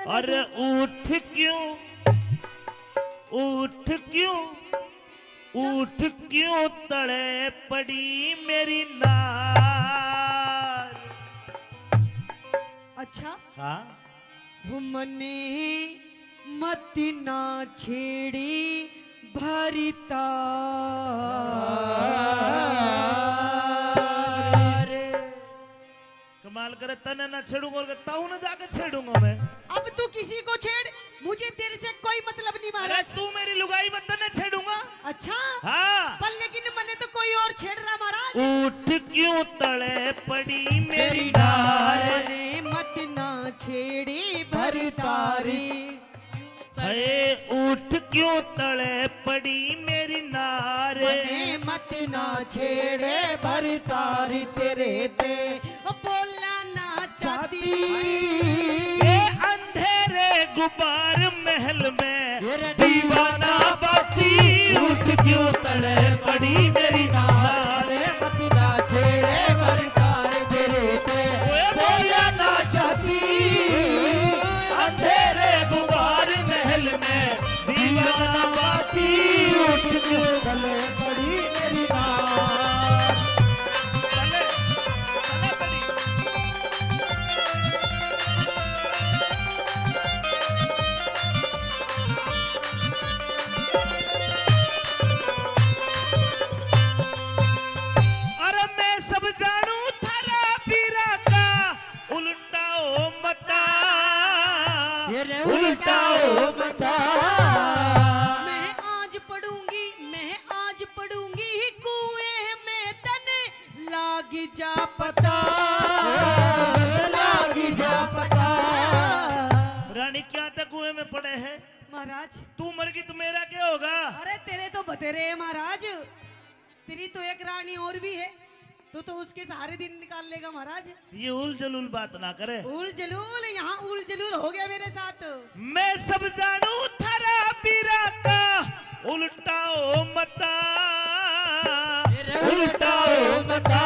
अरे उठ क्यों तड़े पड़ी मेरी नार। अच्छा हाँ हमने मत ना छेड़ी भरता कमाल करे, तने ना छेड़ूंगा और ताऊ ना जाकर छेड़ूंगा मैं। अब तू किसी को छेड़, मुझे तेरे से कोई मतलब नहीं महाराज। तू मेरी लुगाई मत तने छेड़ूंगा। अच्छा हाँ पर लेकिन मैंने तो कोई और छेड़ रहा महाराज। उठ क्यों तड़े पड़ी मेरी नार। हमने मत ना छेड़ी भरतारी। है उठ क्यों तड़े पड़ी मेरी नार। मने मत ना छेड़े भरतारी तेरे ते बोलना ना चाहती। ये अंधेरे गुबार महल में दीवाना बाती। उठ क्यों तड़े पड़ी मेरी नार। मत ना छेड़े भरतारी तेरे ते बोलना ना चाहती। अंधेरे गुबार महल में दीवाना बाती। उठ क्यों तड़े पड़ी मेरी नार। तले पड़ी। अरे मैं सब जानू थारा पीरा का उल्टाओ मता। उल्टाओ मता। मैं आज पढ़ूंगी कुएं में तने लाग जा पता। लाग जा पता। रानी क्या तक कुएं में पड़े हैं। महाराज तू मर गई तो मेरा क्या होगा। अरे तेरे तो बतेरे हैं महाराज। तेरी तो एक रानी और भी है, तो उसके सारे दिन निकाल लेगा महाराज। ये उल जलूल बात ना करे। उल जलूल, यहाँ उल जलूल हो गया मेरे साथ। मैं सब जानू थारा पीरा का उल्टाओ मता। उल्टाओ मता।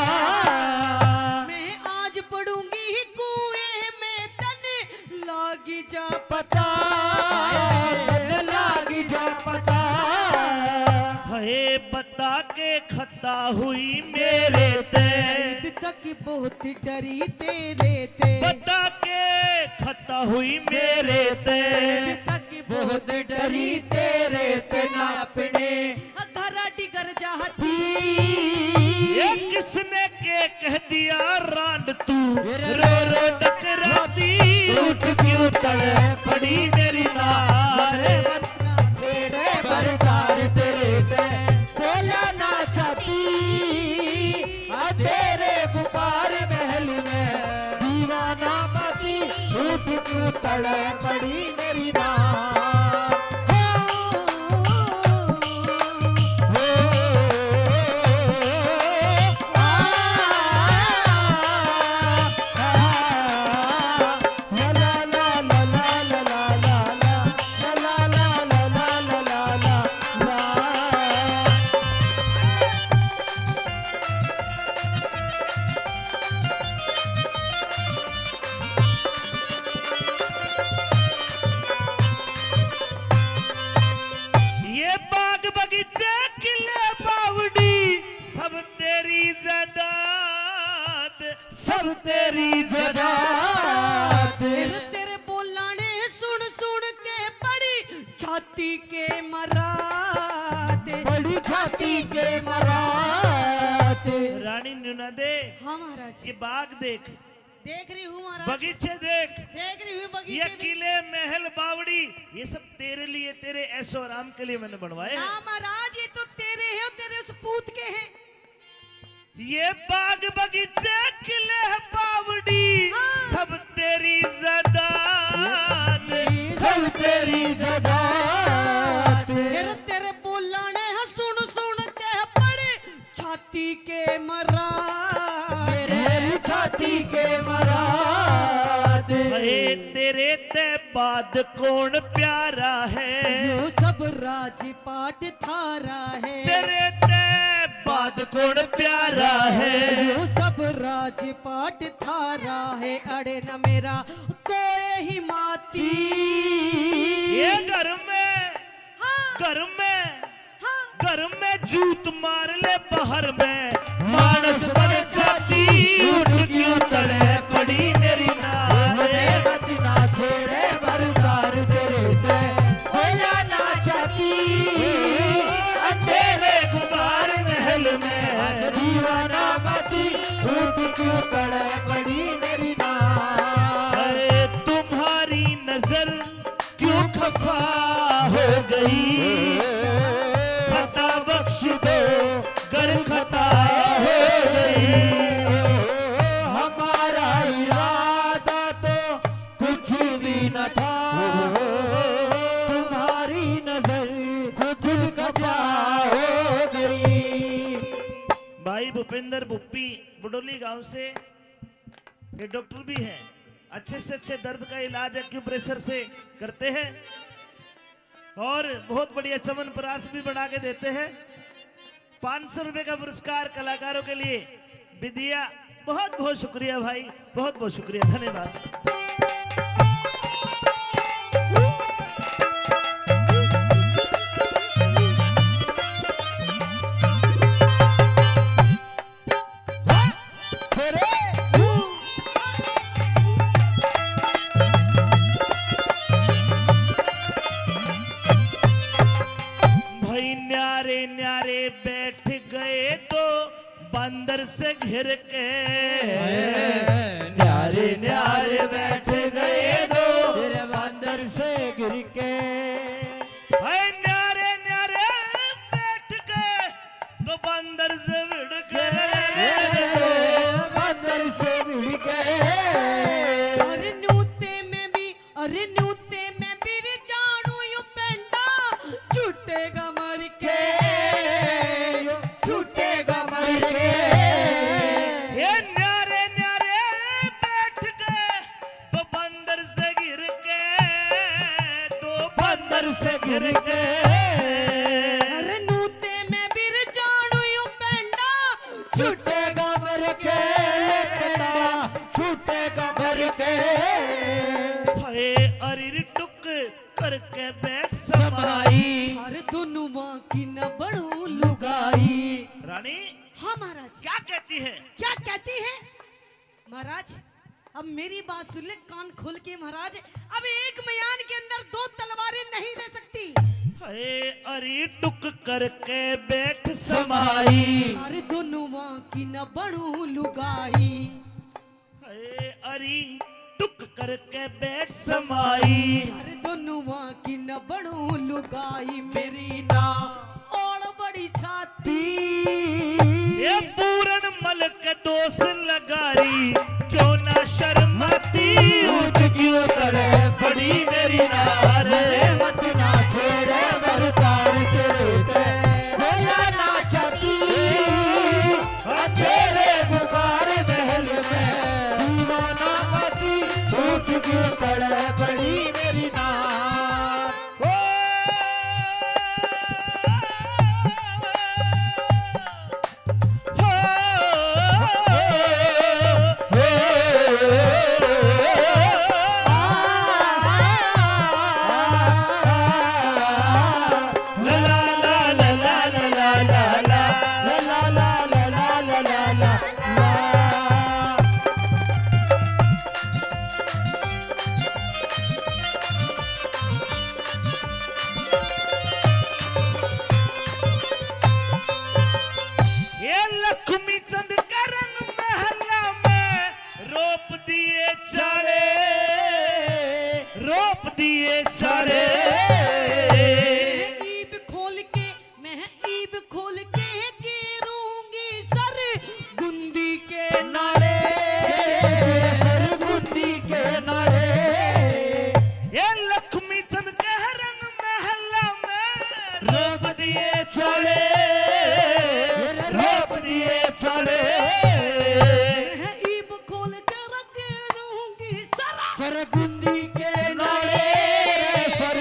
मैं आज पढ़ूंगी कुएं में तने लाग जा पता। लाग जा पता। है बता के खता हुई मेरे ते। अब तक बहुत डरी तेरे ते। बता के खता हुई मेरे ते। अब तक बहुत डरी तेरे ते ना अपने घर डिगर जाती। ये किसने के कह दिया रांड तू रो रो टकराती। उठ क्यों तड़े पड़ी मेरी नार। छेड़े भरतार तेरे ते बोला ना चाहती। तेरे गुबार महल में दीवाना बाती। उठ क्यों तड़े पड़ी मेरी नार। ये बाग बगीचे किले बावड़ी सब तेरी जदाद। सब तेरी जदाद। तेरे बोलाने सुन सुन के बड़ी छाती के मराते। बड़ी छाती के मराते। रानी नुना दे हाँ महाराज ये बाग देख, देख रही हूँ महाराज। बगीचे देख, देख रही हूँ ये बगीचे में। किले महल बावड़ी ये सब तेरे लिए, तेरे ऐशो आराम के लिए मैंने बनवाए हैं। हाँ महाराज ये तो तेरे हैं और तेरे उस पूत के हैं। ये बाग बगीचे किले बावड़ी सब तेरी जदाद। सब तेरी जदाद। फिर तेरे बोलाने हैं सुन सुन के बड़ी छाती के मराते। छाती के मराद। तेरे ते बाद कौन प्यारा है। जो सब राजपाट थारा है। तेरे ते बाद कौन प्यारा है। वो सब राजपाट थारा है, अड़े न मेरा कोई ही माती। ये घर में घर में जूत मार ले बाहर में, मानस बन जाती उठ क्यों तड़े पड़ी मेरी नार। ना छेड़े बरदार तेरे ते होया ना चाहती, तेरे गुबार महल में दीवाना मती उठ क्यों तड़े पड़ी मेरी नार। अरे तुम्हारी नजर क्यों खफा हो गई, खता बख्श दो गर खता हो गई। हमारा इरादा तो कुछ भी न था, तुम्हारी नजर खुद खफा हो गई। भाई भूपेंद्र भुप्पी बुडोली गांव से ये डॉक्टर भी हैं, अच्छे से अच्छे दर्द का इलाज एक्यूप्रेशर से करते हैं और बहुत बढ़िया चमन प्राश भी बना के देते हैं। 500 रुपए का पुरस्कार कलाकारों के लिए। विद्या बहुत बहुत शुक्रिया भाई, बहुत बहुत शुक्रिया, धन्यवाद। भाई न्यारे न्यारे बैठ गए तो बंदर से घिर के, न्यारे न्यारे बैठ गए दो तेरे बंदर से गिर के। भाई न्यारे न्यारे बैठ गए तो बंदर से भिड़ के, बंदर से भिड़ गए। अरे न्यूते में भी रे जानू यू पेंडा, छूटेगा मर के, छूटेगा मर के। ये न्यारे न्यारे बैठ गए तो बंदर से गिर के, तो बंदर से गिर के। अरे न्यूते में भी रे जानू यू पेंडा, छूटेगा मर के, छूटेगा मर के। भाई अरिर टुक करके बैठ समाई। अरे दोनों माँ की न बड़ू लुगाई। रानी हाँ महाराज, क्या कहती है? क्या कहती है महाराज? अब मेरी बात सुन ले कान खोल के महाराज। अब एक मयान के अंदर दो तलवारें नहीं रह सकती। अरे अरी टुक करके बैठ समाई। अरे दोनों माँ की न बड़ू लुगाई। अरे अरी टुक करके बैठ समाई। अरे दोनों माँ की न बड़ू लुगाई, मेरी ना और बड़ी छाती। ये पूरन मल के दोष लगाई, क्यों ना शर्माती उठ क्यों तड़े पड़ी मेरी नार। मत ना छेड़े बरदार तेरे ते होया ना चाहती, तेरे गुबार महल में दीवाना मती उठ क्यों तड़े पड़ी मेरी नार। ओ, ये लक्ष्मी चंद का रंग महला में रोप दिए चारे, रोप दिए चारे। ईब खोल के मैं ईब खोल के गिरूंगी सर गुंदी के नारे। सर बुद्धि के नारे। ये लक्ष्मी चंद का रंग महला में रोप दिए चारे, रोप दिए चारे। मैं ईब खोल के रख दूंगी सर सरगुंदी के नारे, सर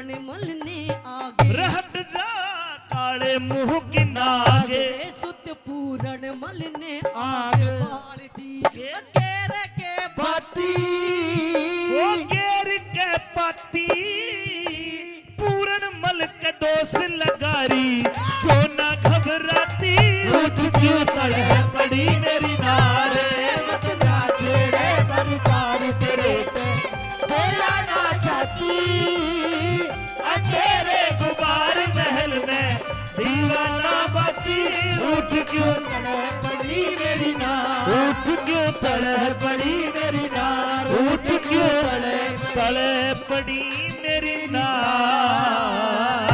पूरन मलने आगे रहट जा काले मुंह की नागे रे सुत पूरन मलने आगे बाल दी केर के बाती वो गेर के पाती पूरन मल के दोष लगारी क्यों ना घबराती उठ क्यों तड़े पड़ी मेरी नारे मत जा छेड़े बनकार तेरे पे बोला ना चाहती तेरे गुबार महल में दीवाना बाती उठ क्यों तड़े पड़ी मेरी नार उठ क्यों तड़े पड़ी मेरी नार उठ क्यों तड़े तले पड़ी मेरी नार